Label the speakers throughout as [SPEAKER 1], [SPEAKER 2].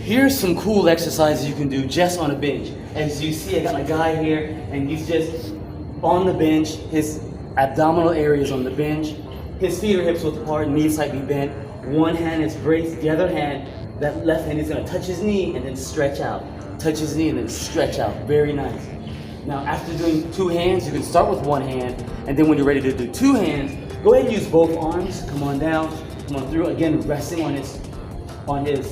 [SPEAKER 1] Here's some cool exercises you can do just on a bench. As you see, I got my guy here, and he's just on the bench. His abdominal area is on the bench. His feet are hips width apart, knees slightly bent. One hand is braced, the other hand, that left hand is gonna touch his knee and then stretch out. Touch his knee and then stretch out. Very nice. Now, after doing two hands, you can start with one hand, and then when you're ready to do two hands, go ahead and use both arms. Come on down, come on through. Again, resting on his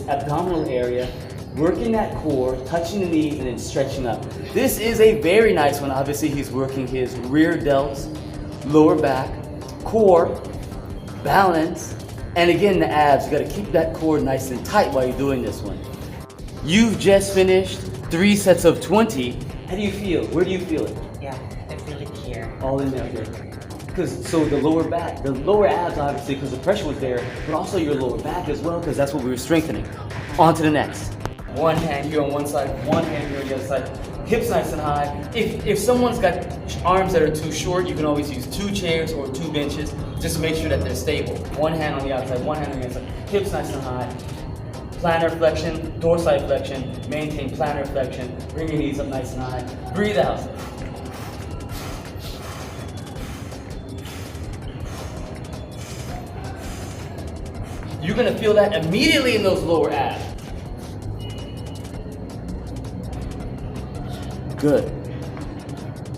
[SPEAKER 1] abdominal area, working that core, touching the knees, and then stretching up. This is a very nice one. Obviously, he's working his rear delts, lower back, core, balance, and again, the abs. You gotta keep that core nice and tight while you're doing this one. You've just finished 3 sets of 20. How do you feel? Where do you feel it?
[SPEAKER 2] Yeah, I feel it here.
[SPEAKER 1] All in there. So the lower back, the lower abs obviously because the pressure was there, but also your lower back as well because that's what we were strengthening. On to the next. One hand here on one side, one hand here on the other side. Hips nice and high. If someone's got arms that are too short, you can always use 2 chairs or 2 benches. Just make sure that they're stable. One hand on the outside, one hand on the inside. Hips nice and high. Plantar flexion, dorsal flexion. Maintain plantar flexion. Bring your knees up nice and high. Breathe out. You're gonna feel that immediately in those lower abs. Good.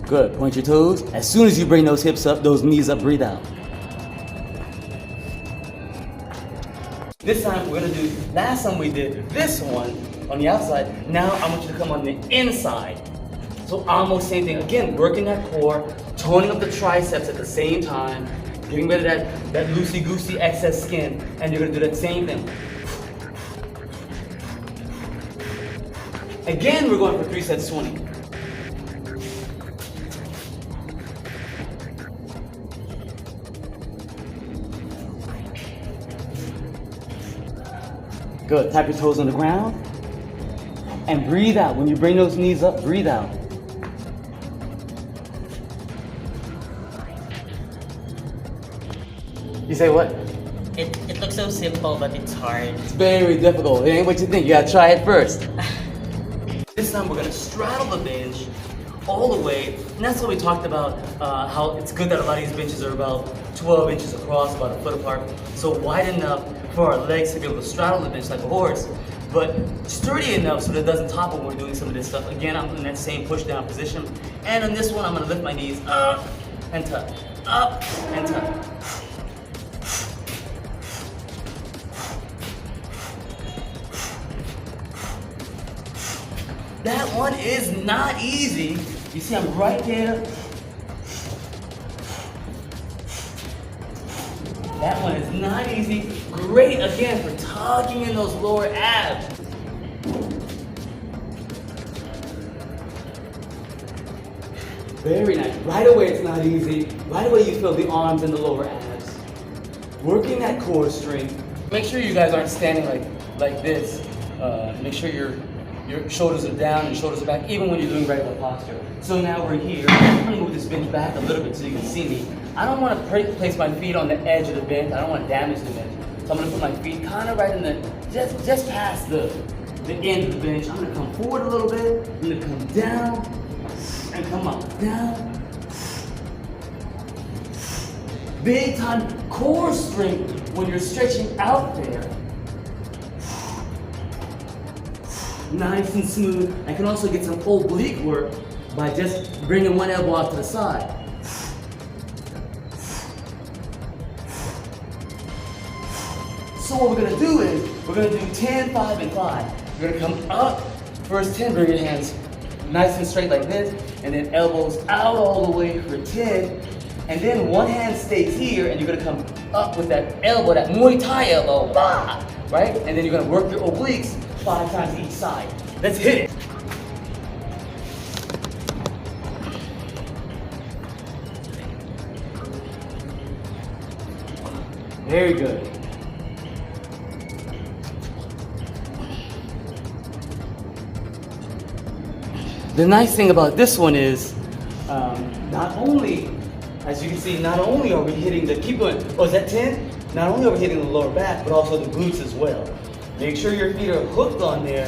[SPEAKER 1] Good. Point your toes. As soon as you bring those hips up, those knees up, breathe out. This time we're gonna do, last time we did this one on the outside. Now I want you to come on the inside. So almost same thing. Again, working that core, toning up the triceps at the same time, getting rid of that loosey-goosey excess skin, and you're gonna do that same thing. Again, we're going for 3 sets 20. Good, tap your toes on the ground, and breathe out. When you bring those knees up, breathe out. You say what?
[SPEAKER 2] It looks so simple, but it's hard.
[SPEAKER 1] It's very difficult. It ain't what you think. You gotta try it first. This time we're gonna straddle the bench all the way. And that's what we talked about, how it's good that a lot of these benches are about 12 inches across, about a foot apart. So wide enough for our legs to be able to straddle the bench like a horse, but sturdy enough so that it doesn't topple when we're doing some of this stuff. Again, I'm in that same push down position. And on this one, I'm gonna lift my knees up and tuck, up and tuck. That one is not easy. You see, I'm right there. That one is not easy. Great, again, for tugging in those lower abs. Very nice. Right away, it's not easy. Right away, you feel the arms and the lower abs. Working that core strength. Make sure you guys aren't standing like this. Make sure your shoulders are down and shoulders are back, even when you're doing regular posture. So now we're here. I'm gonna move this bench back a little bit so you can see me. I don't want to place my feet on the edge of the bench. I don't want to damage the bench. So I'm gonna put my feet kind of right in the, just past the end of the bench. I'm gonna come forward a little bit. I'm gonna come down and come up, down. Big time core strength when you're stretching out there. Nice and smooth. I can also get some oblique work by just bringing one elbow out to the side. So what we're gonna do is, we're gonna do 10, 5, and 5. We're gonna come up, first 10, bring your hands nice and straight like this, and then elbows out all the way for 10, and then one hand stays here, and you're gonna come up with that elbow, that Muay Thai elbow, bah, right? And then you're gonna work your obliques 5 times each side. Let's hit it. Very good. The nice thing about this one is, not only, as you can see, not only are we hitting the, keep going, oh, is that 10? Not only are we hitting the lower back, but also the glutes as well. Make sure your feet are hooked on there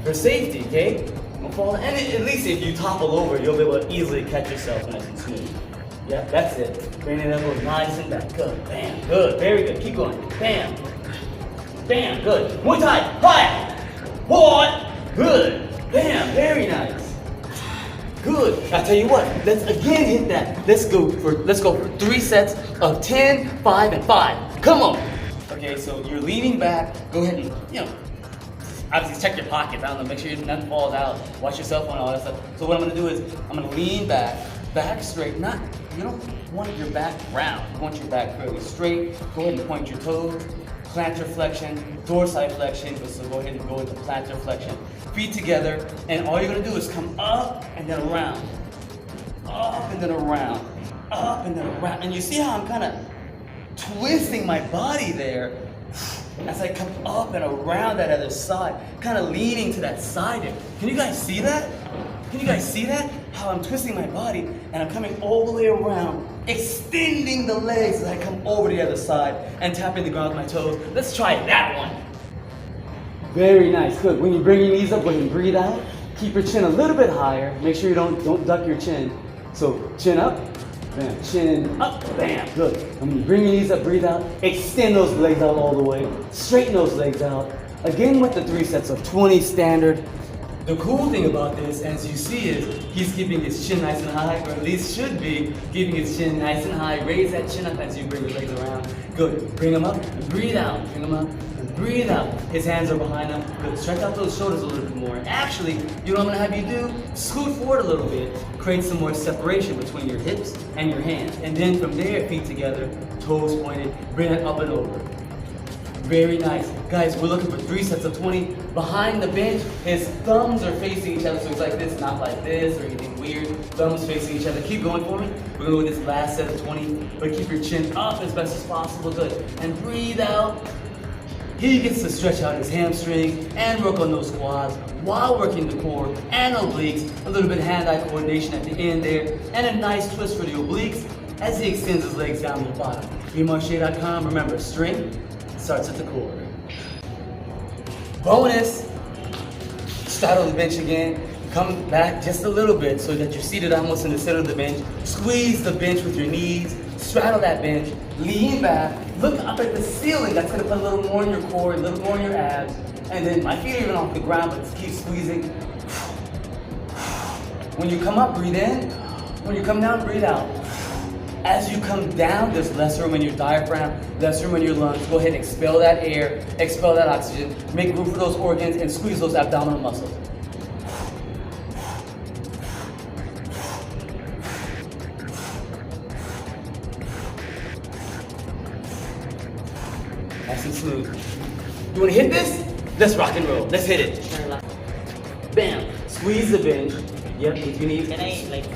[SPEAKER 1] for safety, okay? Don't fall. And at least if you topple over, you'll be able to easily catch yourself nice and smooth. Yeah, that's it. Bring it up nice and back. Good. Bam. Good. Very good. Keep going. Bam. Bam. Good. Muay Thai. Hi. What? Good. Bam. Very nice. Good. I tell you what. Let's again hit that. Let's go for 3 sets of 10, 5, and 5. Come on. Okay, so you're leaning back. Go ahead and obviously check your pockets. I don't know. Make sure nothing falls out. Watch your cell phone and all that stuff. So what I'm gonna do is I'm gonna lean back straight. You don't want your back round. You want your back fairly straight. Go ahead and point your toes. Plantar flexion, dorsiflexion. So go ahead and go into plantar flexion. Feet together, and all you're gonna do is come up and then around. Up and then around. Up and then around. And you see how I'm kind of twisting my body there as I come up and around that other side, kind of leaning to that side there. Can you guys see that? Can you guys see that? How I'm twisting my body and I'm coming all the way around, extending the legs as I come over the other side and tapping the ground with my toes. Let's try that one. Very nice, good. When you bring your knees up, go ahead and breathe out. Keep your chin a little bit higher. Make sure you don't duck your chin. So chin up, bam, chin up, bam, good. And when you bring your knees up, breathe out. Extend those legs out all the way. Straighten those legs out. Again with the 3 sets of 20 standard. The cool thing about this, as you see, is he's keeping his chin nice and high, or at least should be keeping his chin nice and high. Raise that chin up as you bring your legs around. Good. Bring them up and breathe out. Bring them up and breathe out. His hands are behind him. Good. Stretch out those shoulders a little bit more. Actually, you know what I'm gonna have you do? Scoot forward a little bit. Create some more separation between your hips and your hands. And then from there, feet together, toes pointed, bring it up and over. Very nice. Guys, we're looking for 3 sets of 20. Behind the bench, his thumbs are facing each other, so it's like this, not like this or anything weird. Thumbs facing each other. Keep going for me. We're gonna go with this last set of 20, but keep your chin up as best as possible. Good. And breathe out. He gets to stretch out his hamstrings and work on those quads while working the core and obliques. A little bit of hand-eye coordination at the end there, and a nice twist for the obliques as he extends his legs down to the bottom. BMarche.com. Remember, strength starts at the core. Bonus. Straddle the bench again. Come back just a little bit so that you're seated almost in the center of the bench. Squeeze the bench with your knees. Straddle that bench. Lean back. Look up at the ceiling. That's going to put a little more in your core, a little more in your abs. And then my feet are even off the ground, but just keep squeezing. When you come up, breathe in. When you come down, breathe out. As you come down, there's less room in your diaphragm, less room in your lungs. Go ahead and expel that air, expel that oxygen, make room for those organs, and squeeze those abdominal muscles. Nice and smooth. You want to hit this? Let's rock and roll. Let's hit it. Bam. Squeeze the bench. Yep, with your knees.
[SPEAKER 2] Can I like?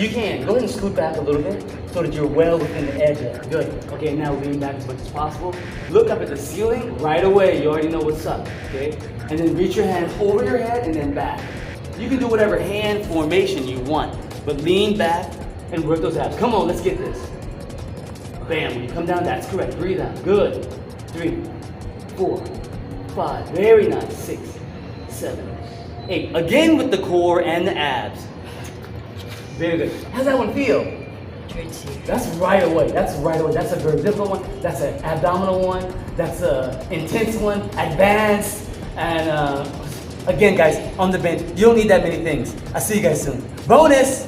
[SPEAKER 1] You can. Go ahead and scoot back a little bit so that you're well within the edge there. Good. Okay, now lean back as much as possible. Look up at the ceiling right away. You already know what's up, okay? And then reach your hands over your head and then back. You can do whatever hand formation you want, but lean back and work those abs. Come on, let's get this. Bam, when you come down, that's correct. Breathe out. Good. 3, 4, 5. Very nice. 6, 7, 8. Again with the core and the abs. Very good. How's that one feel? That's right away. That's right away. That's a very difficult one. That's an abdominal one. That's an intense one. Advanced. And again, guys, on the bench, you don't need that many things. I'll see you guys soon. Bonus!